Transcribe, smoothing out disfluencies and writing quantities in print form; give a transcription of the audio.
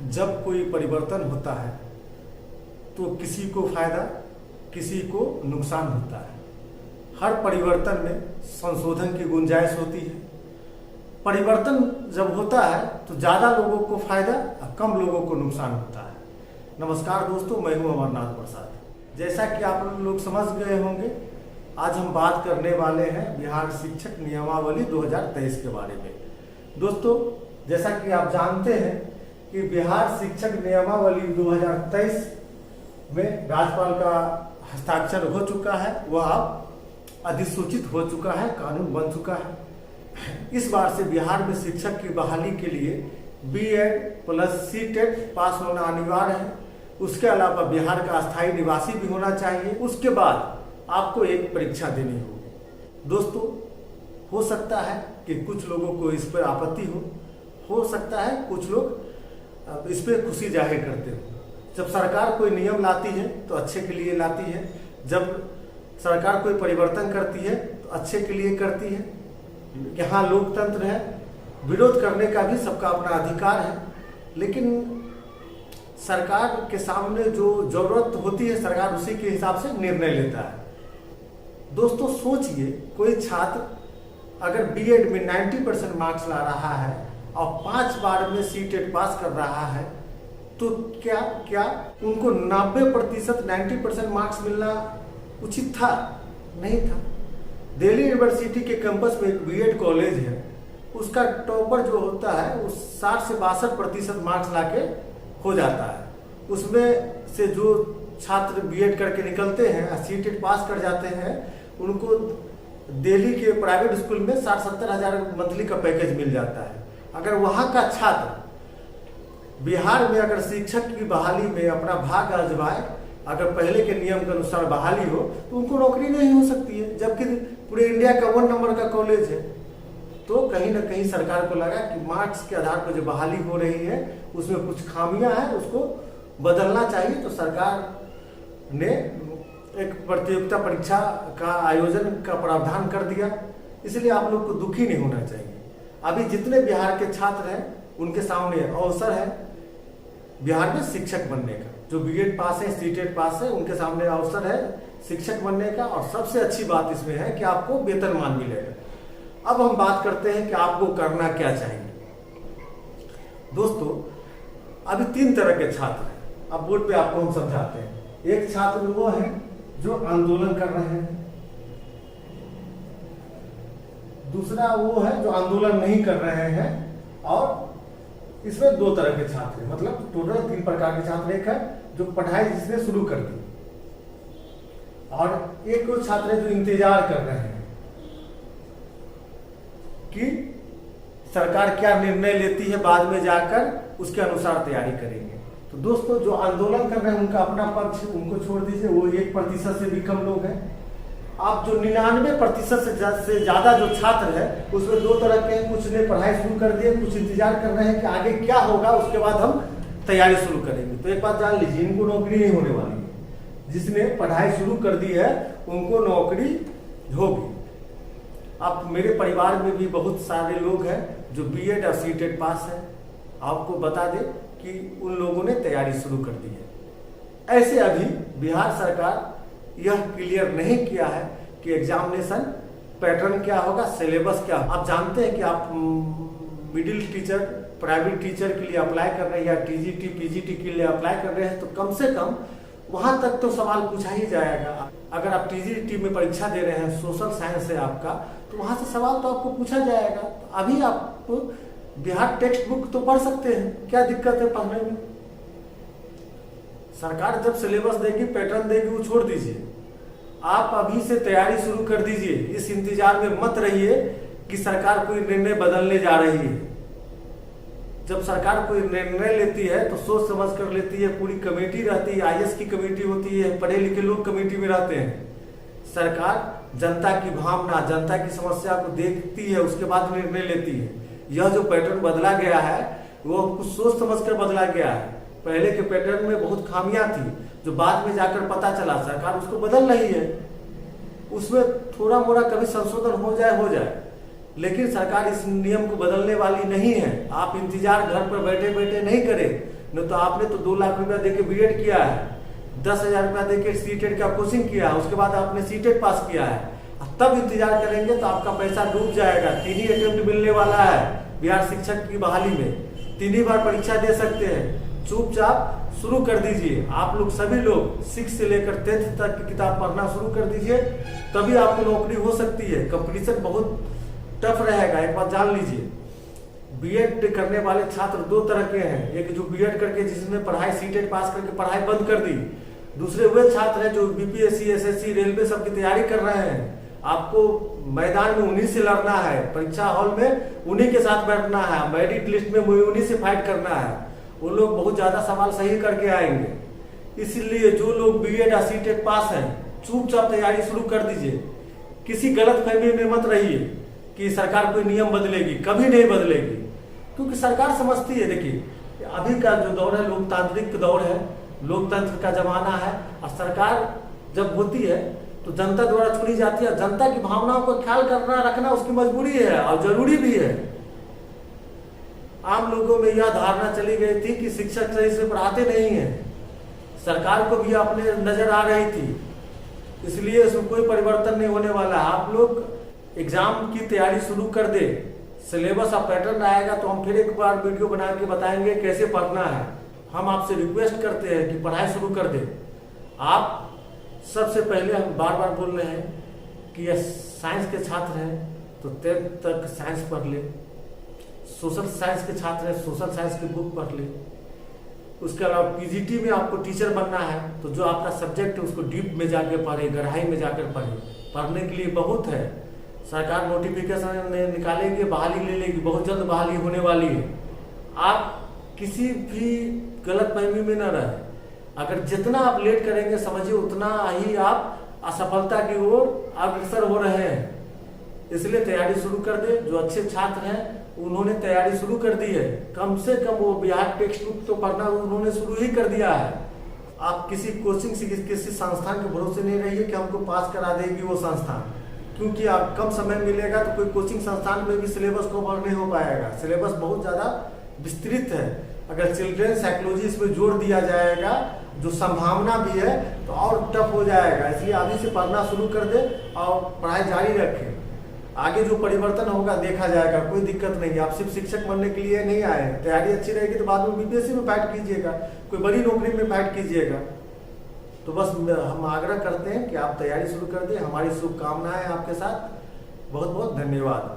जब कोई परिवर्तन होता है तो किसी को फायदा किसी को नुकसान होता है। हर परिवर्तन में संशोधन की गुंजाइश होती है। परिवर्तन जब होता है तो ज़्यादा लोगों को फायदा और कम लोगों को नुकसान होता है। नमस्कार दोस्तों, मैं हूं अमरनाथ प्रसाद। जैसा कि आप लोग समझ गए होंगे, आज हम बात करने वाले हैं बिहार शिक्षक नियमावली 2023 के बारे में। दोस्तों, जैसा कि आप जानते हैं कि बिहार शिक्षक नियमावली 2023 में राज्यपाल का हस्ताक्षर हो चुका है, वह अब अधिसूचित हो चुका है, कानून बन चुका है। इस बार से बिहार में शिक्षक की बहाली के लिए बीएड प्लस सीटेट पास होना अनिवार्य है। उसके अलावा बिहार का अस्थायी निवासी भी होना चाहिए। उसके बाद आपको एक परीक्षा देनी होगी। दोस्तों, हो सकता है कि कुछ लोगों को इस पर आपत्ति हो सकता है कुछ लोग इस पर खुशी जाहिर करते हो। जब सरकार कोई नियम लाती है तो अच्छे के लिए लाती है, जब सरकार कोई परिवर्तन करती है तो अच्छे के लिए करती है। यहाँ लोकतंत्र है, विरोध करने का भी सबका अपना अधिकार है, लेकिन सरकार के सामने जो जरूरत होती है सरकार उसी के हिसाब से निर्णय लेता है। दोस्तों सोचिए, कोई छात्र अगर बीएड में 90% मार्क्स ला रहा है और 5 बार में सीटेट पास कर रहा है तो क्या उनको 90% 90% मार्क्स मिलना उचित था? नहीं था। दिल्ली यूनिवर्सिटी के कैंपस में एक बीएड कॉलेज है, उसका टॉपर जो होता है वो 60 से 62% मार्क्स लाके हो जाता है। उसमें से जो छात्र बीएड करके निकलते हैं, सीटेट पास कर जाते हैं, उनको दिल्ली के प्राइवेट स्कूल में 60-70 हज़ार मंथली का पैकेज मिल जाता है। अगर वहाँ का छात्र बिहार में अगर शिक्षक की बहाली में अपना भाग आजमाए, अगर पहले के नियम के अनुसार बहाली हो तो उनको नौकरी नहीं हो सकती है, जबकि पूरे इंडिया का 1 नंबर का कॉलेज है। तो कहीं ना कहीं सरकार को लगा कि मार्क्स के आधार पर जो बहाली हो रही है उसमें कुछ खामियां हैं, उसको बदलना चाहिए। तो सरकार ने एक प्रतियोगिता परीक्षा का आयोजन का प्रावधान कर दिया। इसलिए आप लोग को दुखी नहीं होना चाहिए। अभी जितने बिहार के छात्र हैं उनके सामने अवसर है बिहार में शिक्षक बनने का। जो बीएड पास है, सीटेट पास है, उनके सामने अवसर है शिक्षक बनने का। और सबसे अच्छी बात इसमें है कि आपको वेतनमान मिलेगा। अब हम बात करते हैं कि आपको करना क्या चाहिए। दोस्तों, अभी 3 तरह के छात्र हैं। अब बोर्ड पे आपको हम समझाते हैं। एक छात्र वो है जो आंदोलन कर रहे हैं, दूसरा वो है जो आंदोलन नहीं कर रहे हैं, और इसमें 2 तरह के छात्र हैं। मतलब टोटल 3 प्रकार के छात्र। एक है जो पढ़ाई जिसने शुरू कर दी, और एक वो छात्र है जो इंतजार कर रहे हैं कि सरकार क्या निर्णय लेती है, बाद में जाकर उसके अनुसार तैयारी करेंगे। तो दोस्तों, जो आंदोलन कर रहे हैं उनका अपना पक्ष, उनको छोड़ दीजिए, वो 1% से भी कम लोग हैं। आप जो 99% से ज्यादा जो छात्र है उसमें 2 तरह के हैं। कुछ ने पढ़ाई शुरू कर दी है, कुछ इंतजार कर रहे हैं कि आगे क्या होगा, उसके बाद हम तैयारी शुरू करेंगे। तो एक बात जान लीजिए, इनको नौकरी नहीं होने वाली है। जिसने पढ़ाई शुरू कर दी है उनको नौकरी होगी। अब मेरे परिवार में भी बहुत सारे लोग हैं जो बीएड और सीटेट पास है। आपको बता दें कि उन लोगों ने तैयारी शुरू कर दी है। ऐसे अभी बिहार सरकार यह क्लियर नहीं किया है कि एग्जामिनेशन पैटर्न क्या होगा, सिलेबस क्या होगा। आप जानते हैं कि आप मिडिल टीचर, प्राइवेट टीचर के लिए अप्लाई कर रहे हैं या टीजीटी पीजीटी के लिए अप्लाई कर रहे हैं, तो कम से कम वहां तक तो सवाल पूछा ही जाएगा। अगर आप टीजीटी में परीक्षा दे रहे हैं, सोशल साइंस है आपका, तो वहां से सवाल तो आपको पूछा जाएगा। तो अभी आप बिहार टेक्स्ट बुक तो पढ़ सकते हैं, क्या दिक्कत है पढ़ने में? सरकार जब सिलेबस देगी, पैटर्न देगी, वो छोड़ दीजिए। आप अभी से तैयारी शुरू कर दीजिए। इस इंतजार में मत रहिए कि सरकार कोई निर्णय बदलने जा रही है। जब सरकार कोई निर्णय लेती है तो सोच समझ कर लेती है। पूरी कमेटी रहती है, आईएएस की कमेटी होती है, पढ़े लिखे लोग कमेटी में रहते हैं। सरकार जनता की भावना, जनता की समस्या को देखती है, उसके बाद निर्णय लेती है। यह जो पैटर्न बदला गया है वो कुछ सोच समझ कर बदला गया है। पहले के पैटर्न में बहुत खामियां थी जो बाद में जाकर पता चला, सरकार उसको बदल रही है। उसमें थोड़ा मोड़ा कभी संशोधन हो जाए, लेकिन सरकार इस नियम को बदलने वाली नहीं है। आप इंतजार घर पर बैठे बैठे नहीं करें, नहीं तो आपने तो 2 लाख रुपया देके बीएड किया है, 10,000 रुपया देके सीटेट का कोचिंग किया है, उसके बाद आपने सीटेट पास किया है, तब इंतजार करेंगे तो आपका पैसा डूब जाएगा। 3 ही अटेम्प्ट मिलने वाला है बिहार शिक्षक की बहाली में, 3 ही बार परीक्षा दे सकते हैं। चुपचाप शुरू कर दीजिए। आप लोग सभी लोग 6 से लेकर 10th तक की किताब पढ़ना शुरू कर दीजिए, तभी आपको नौकरी हो सकती है। कंपटीशन बहुत टफ रहेगा, एक बात जान लीजिए। बीएड करने वाले छात्र 2 तरह के हैं, एक जो बीएड करके जिसने पढ़ाई सीटेट पास करके पढ़ाई बंद कर दी, दूसरे वे छात्र हैं जो बीपीएससी, एसएससी, रेलवे सब की तैयारी कर रहे हैं। आपको मैदान में उन्हीं से लड़ना है, परीक्षा हॉल में उन्हीं के साथ बैठना है, मेरिट लिस्ट में उन्हीं से फाइट करना है। वो लोग बहुत ज्यादा सवाल सही करके आएंगे। इसलिए जो लोग बीएड या सीटेट पास हैं, चुपचाप तैयारी शुरू कर दीजिए। किसी गलत फहमी में मत रहिए कि सरकार कोई नियम बदलेगी, कभी नहीं बदलेगी, क्योंकि सरकार समझती है। देखिए अभी का जो दौर है लोकतांत्रिक दौर है, लोकतंत्र का जमाना है, और सरकार जब होती है तो जनता द्वारा चुनी जाती है। जनता की भावनाओं को ख्याल करना रखना उसकी मजबूरी है और जरूरी भी है। आम लोगों में यह धारणा चली गई थी कि शिक्षक सही से पढ़ाते नहीं है, सरकार को भी अपने नजर आ रही थी, इसलिए इसमें कोई परिवर्तन नहीं होने वाला। आप लोग एग्जाम की तैयारी शुरू कर दे, सिलेबस और पैटर्न आएगा तो हम फिर एक बार वीडियो बना के बताएंगे कैसे पढ़ना है। हम आपसे रिक्वेस्ट करते हैं कि पढ़ाई शुरू कर दे। आप सबसे पहले हम बार बार बोल रहे हैं कि यह साइंस के छात्र हैं तो 10th तक साइंस पढ़ ले, सोशल साइंस के छात्र हैं सोशल साइंस की बुक पढ़ ले। उसके अलावा पीजीटी में आपको टीचर बनना है तो जो आपका सब्जेक्ट है उसको डीप में जाकर पढ़े, गहराई में जाकर पढ़े। पढ़ने के लिए बहुत है, सरकार नोटिफिकेशन निकालेगी, बहाली ले लेगी, बहुत जल्द बहाली होने वाली है। आप किसी भी गलत फहमी में न रहे। अगर जितना आप लेट करेंगे समझिए उतना ही आप असफलता की ओर अग्रसर हो रहे हैं। इसलिए तैयारी शुरू कर दे। जो अच्छे छात्र हैं उन्होंने तैयारी शुरू कर दी है, कम से कम वो बिहार टेक्स्ट बुक तो पढ़ना उन्होंने शुरू ही कर दिया है। आप किसी कोचिंग से किसी संस्थान के भरोसे नहीं रहिए कि हमको पास करा देगी वो संस्थान, क्योंकि आप कम समय मिलेगा तो कोई कोचिंग संस्थान में भी सिलेबस कवर नहीं हो पाएगा। सिलेबस बहुत ज्यादा विस्तृत है। अगर चिल्ड्रन साइकोलॉजी इसमें जोड़ दिया जाएगा, जो संभावना भी है, तो और टफ हो जाएगा। इसलिए अभी से पढ़ना शुरू कर दे और पढ़ाई जारी रखें। आगे जो परिवर्तन होगा देखा जाएगा, कोई दिक्कत नहीं है। आप सिर्फ शिक्षक बनने के लिए नहीं आए, तैयारी अच्छी रहेगी तो बाद में बीपीएससी में फाइट कीजिएगा, कोई बड़ी नौकरी में फाइट कीजिएगा। तो बस हम आग्रह करते हैं कि आप तैयारी शुरू कर दें। हमारी शुभकामनाएं आपके साथ। बहुत बहुत धन्यवाद।